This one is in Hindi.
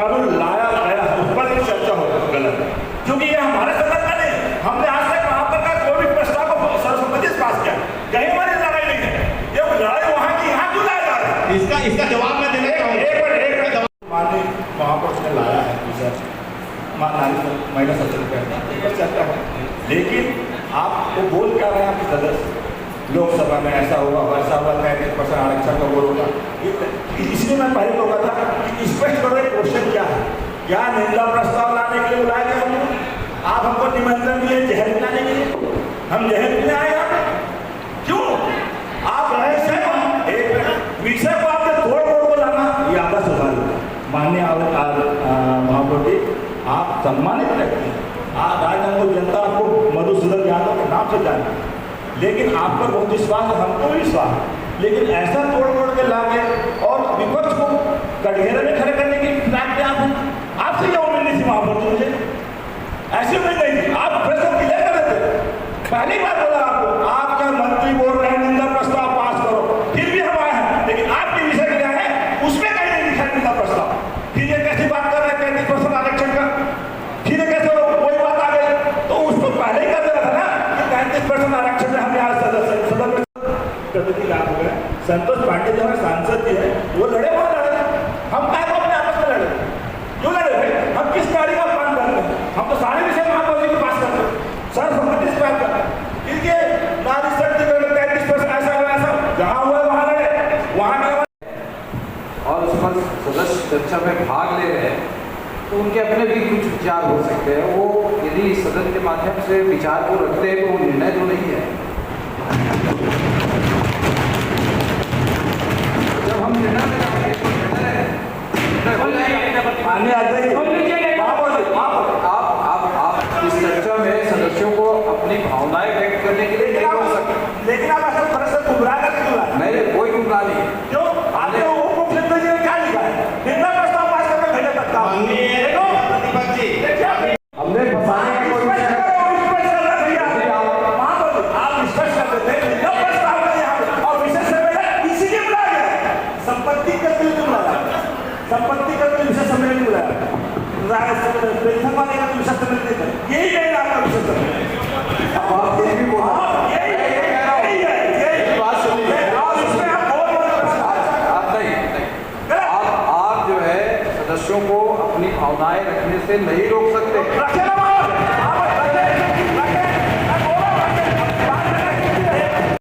कानून लाया गया उस पर चर्चा हो गलत है, क्योंकि ये हमारे सदन का नहीं। हमने आज तक वहां पर का कोई भी प्रस्ताव को सर्वसम्मति से पास किया, कहीं हमारी लड़ाई नहीं है। ये लड़ाई वहां की यहाँ क्यों लाया जा रहा है? इसका जवाब मैं देने का माननीय महापौर ने लाया है विषय महिला सशक्तिकरण पर चर्चा हो, लेकिन आप वो बोल क्या रहे हैं आपके सदस्य लोकसभा में ऐसा होगा वैसा होगा 33% आरक्षण का वोट होगा। इसलिए मैं पहले बोला था कि स्पष्ट करो क्वेश्चन क्या है, क्या निंदा प्रस्ताव लाने के लिए बुलाया गया हमको? आप हमको निमंत्रण दिए जहर पिलाने के लिए, हम जहर पिलाने आए आप क्यों? आप रहे एक विषय को आपने तोड़ तोड़ को लाना ये आपका सवाल है। माननीय महापौर जी आप सम्मानित रखते हैं, राजनगर जनता आपको मधुसूदन यादव के नाम से जानती है, लेकिन आप पर बहुत विश्वास है, हमको भी विश्वास है, लेकिन ऐसा तोड़ तोड़ के लाके और विपक्ष को कटघरे में खड़े करने की फिराक में आप हैं। आपसे क्या उम्मीद नहीं थी महापौर जी? मुझे ऐसी उम्मीद नहीं थी। आप प्रश्न क्लियर कर देते, पहली बार बोला आपको, आपका मंत्री बोल रहे हैं निंदा प्रस्ताव पास करो, फिर भी हम आए हैं, लेकिन आपके विषय क्या है उसमें कहीं नहीं लिखा निंदा प्रस्ताव। फिर ये कैसी बात कर रहे हैं 33% आरक्षण का, फिर कैसे कोई बात आ गई? तो उसको पहले ही कर देना था ना कि 33% आरक्षण में हम यहाँ सदस्य प्रगति लाभ हो गया। संतोष पांडे जो है सांसद जी है, वो लड़े बहुत लड़े, हम क्या अपने आपस में लड़े? क्यों लड़े भाई? हम किस गाड़ी का अपमान करते हैं? हम तो सारे विषय महापौर जी के पास करते हैं, सर्वसम्मति से बात करते हैं। इनके नारी शक्ति 33% ऐसा हुआ ऐसा जहाँ हुआ वहाँ लड़े, वहाँ और उस पर सदस्य चर्चा में भाग ले रहे हैं तो उनके अपने भी कुछ विचार हो सकते हैं। वो यदि सदन के माध्यम से विचार को रखते हैं तो वो निर्णय तो नहीं है। जब हम निर्णय आप इस चर्चा में सदस्यों को अपनी भावनाएं व्यक्त करने के लिए नहीं बोल सकते, लेकिन आप ऐसा फर्क से गुमराह करके क्यों लाए? नहीं, कोई गुमराह नहीं है। क्यों? आपने वो मुख्यमंत्री जी ने क्या लिखा है? निंदा प्रस्ताव पास करके भेजा सकता हूँ। हमने फंसाने का कोई आप स्पष्ट कर देते हैं निंदा प्रस्ताव का यहाँ और विशेष सम्मेलन इसीलिए बुलाया गया। संपत्ति कर के लिए बुलाया, संपत्ति कर के विशेष सम्मेलन बुलाया, पेंशन वाले का विशेष सम्मेलन नहीं था, यही नहीं आपका विशेष सम्मेलन। आप जो है सदस्यों को अपनी भावनाएं रखने से नहीं रोक सकते।